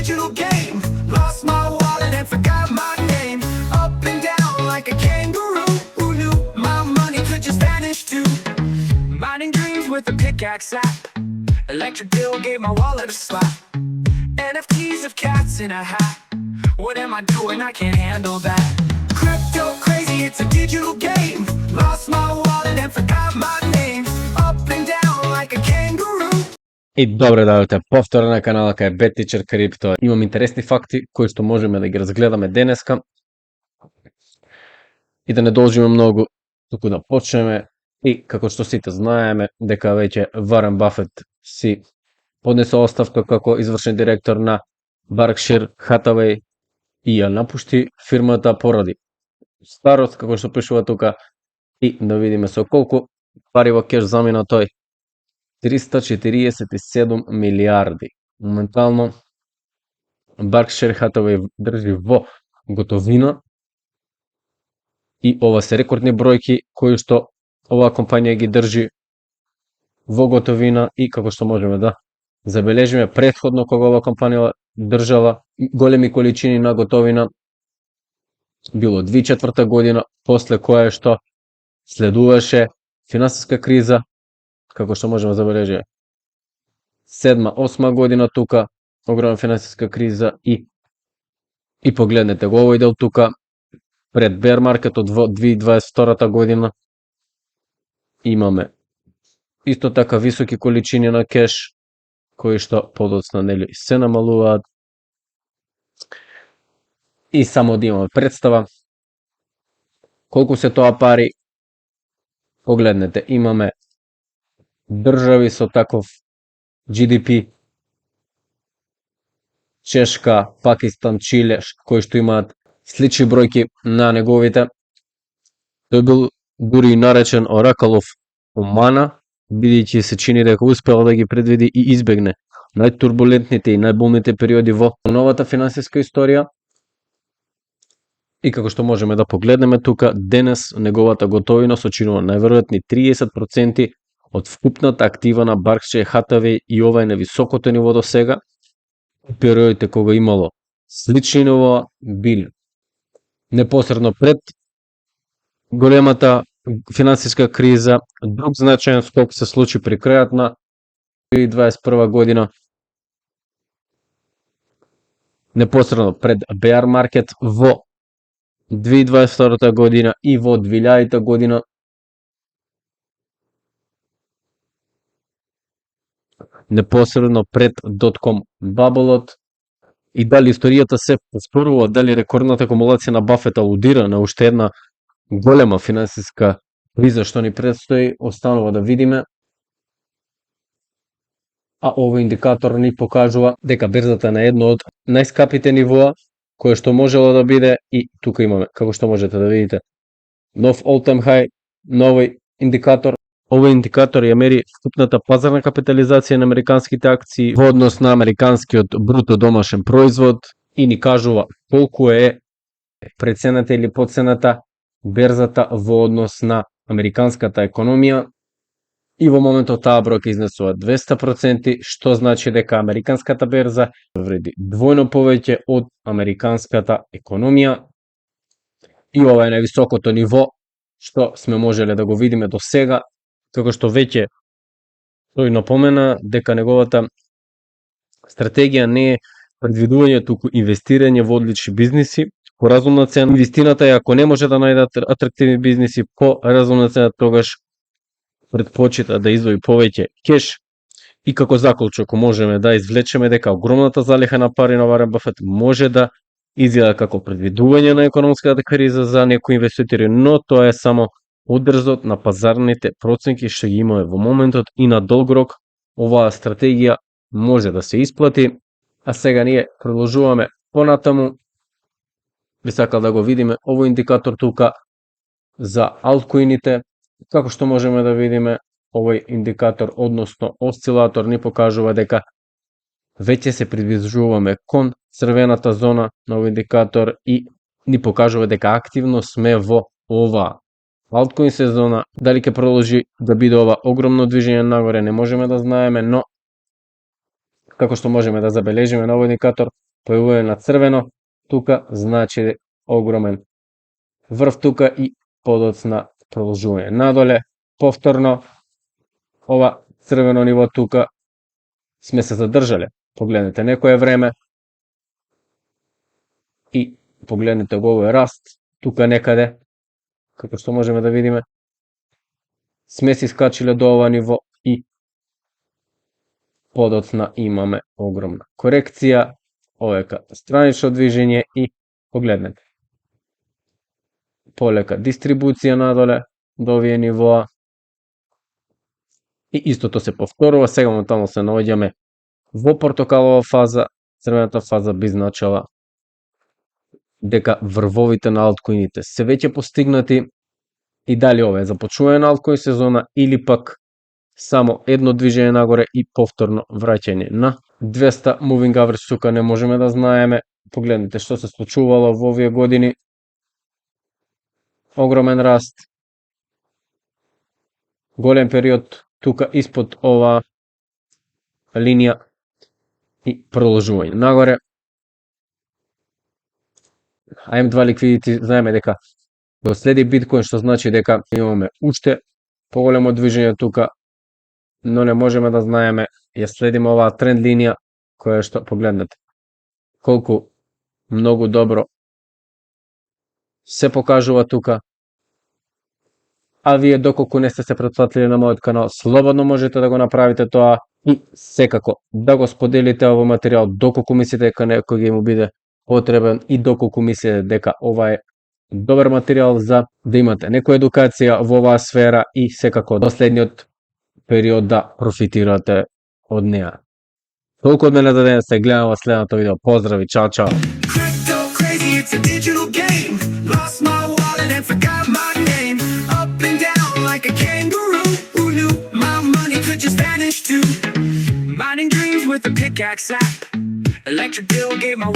digital game. Lost my wallet and forgot my name. Up and down like a kangaroo. Who knew my money could just vanish too? Mining dreams with a pickaxe app. Electric bill gave my wallet a slap. NFTs of cats in a hat. What am I doing? I can't handle that. Crypto crazy, it's a digital game. Lost my wallet and forgot my name. Up and down like a kangaroo. И добре дојдовте повторно на каналот кај BetTeacher Crypto. Имам интересни факти кои што можеме да ги разгледаме денеска и да не должиме многу, туку да почнеме. И како што сите знаеме дека веќе Варен Бафет си поднесе оставка како извршен директор на Berkshire Hathaway и ја напушти фирмата поради старост, како што пишува тука, и да видиме со колку пари во кеш замина тој. 347 милиарди. Моментално Berkshire Hathaway држи во готовина и ова се рекордни бројки кои што оваа компанија ги држи во готовина и како што можеме да забележиме претходно кога оваа компанија држала големи количини на готовина било 2004 година, после која што следуваше финансиска криза, како што можеме да забележиме 7-8 година тука огромна финансиска криза и погледнете го овој дел тука пред bear маркетот во 2022 година имаме исто така високи количини на кеш кои што подоцна нели се намалуваат. И само да имаме представа колку се тоа пари, погледнете, имаме држави со таков GDP, Чешка, Пакистан, Чиле, кои што имаат слични бројки на неговите. Тој бил дури наречен Оракалов Омана, бидејќи се чини дека успеал да ги предвиди и избегне најтурбулентните и најболните периоди во новата финансиска историја. И како што можеме да погледнеме тука, денес неговата готовина сочинува најверојатни 30% од вкупната актива на Berkshire Hathaway и ова е на високото ниво до сега. Периодите кога имало слични нива били непосредно пред големата финансиска криза. Друг значаен скок се случи при крајот на 2021 година, непосредно пред bear маркет во 2022 година и во 2000 година. Непосредно пред .com баблот. И дали историјата се повторува, дали рекордната акумулација на Бафет алудира на уште една голема финансиска криза што ни предстои, останува да видиме. А овој индикатор ни покажува дека берзата е на едно од најскапите нивоа кое што можело да биде, и тука имаме, како што можете да видите, нов all-time high, новој индикатор. Овој индикатор ја мери вкупната пазарна капитализација на американските акции во однос на американскиот бруто домашен производ и ни кажува колку е прецената или подцената берзата во однос на американската економија. И во моментот таа бројка изнесува 200%, што значи дека американската берза вреди двојно повеќе од американската економија. И ова е највисокото ниво што сме можеле да го видиме до сега, како што веќе тој напомена дека неговата стратегија не е предвидување, туку инвестирање во одлични бизниси по разумна цена. Вистината е, ако не може да најдат атрактивни бизниси по разумна цена, тогаш предпочита да издвои повеќе кеш. И како заклучок можеме да извлечеме дека огромната залеха на пари на Варен Бафет може да изгледа како предвидување на економската криза за некои инвеститори, но тоа е само одрзот на пазарните проценки што ги имаме во моментот, и на долг рок оваа стратегија може да се исплати. А сега ние продолжуваме понатаму. Би сакал да го видиме овој индикатор тука за алткоините. Како што можеме да видиме, овој индикатор, односно осцилатор, ни покажува дека веќе се приближуваме кон црвената зона на овој индикатор и ни покажува дека активно сме во ова алткоин сезона. Дали ќе продолжи да биде ова огромно движење нагоре, не можеме да знаеме, но како што можеме да забележиме на овој индикатор, појавува на црвено, тука значи огромен врв тука и подоцна продолжување. Надоле, повторно, ова црвено ниво тука сме се задржале. Погледнете некое време и погледнете го овој раст тука некаде, како што можеме да видиме, сме се искачиле до ова ниво и подоцна имаме огромна корекција, овека странично движење и погледнете. Полека дистрибуција надоле до овие нивоа и истото се повторува. Сега моментално се наоѓаме во портокалова фаза. Црвената фаза би значила дека врвовите на алткоините се веќе постигнати и дали ова е започнување на алткоин сезона или пак само едно движење нагоре и повторно враќање на 200 moving average, тука не можеме да знаеме. Погледнете што се случувало во овие години. Огромен раст, голем период тука испод ова линија и продолжување нагоре. AM2 ликвидити знаеме дека го следи биткоин, што значи дека имаме уште поголемо движење тука, но не можеме да знаеме, ја следиме оваа тренд линија која што погледнете колку многу добро се покажува тука. А вие доколку не сте се претплатили на мојот канал, слободно можете да го направите тоа и секако да го споделите овој материјал доколку мислите дека некој ќе му биде потребен и доколку мислите дека ова е добар материјал за да имате некоја едукација во оваа сфера и секако до следниот период да профитирате од неа. Толку од мене за денес, се гледаме во следното видео. Поздрави, чао, чао! Crypto crazy, it's a digital game. Lost my wallet and forgot my name. Up and down like a kangaroo. Who knew my money could just vanish too? Mining dreams with a pickaxe app. Electric bill gave my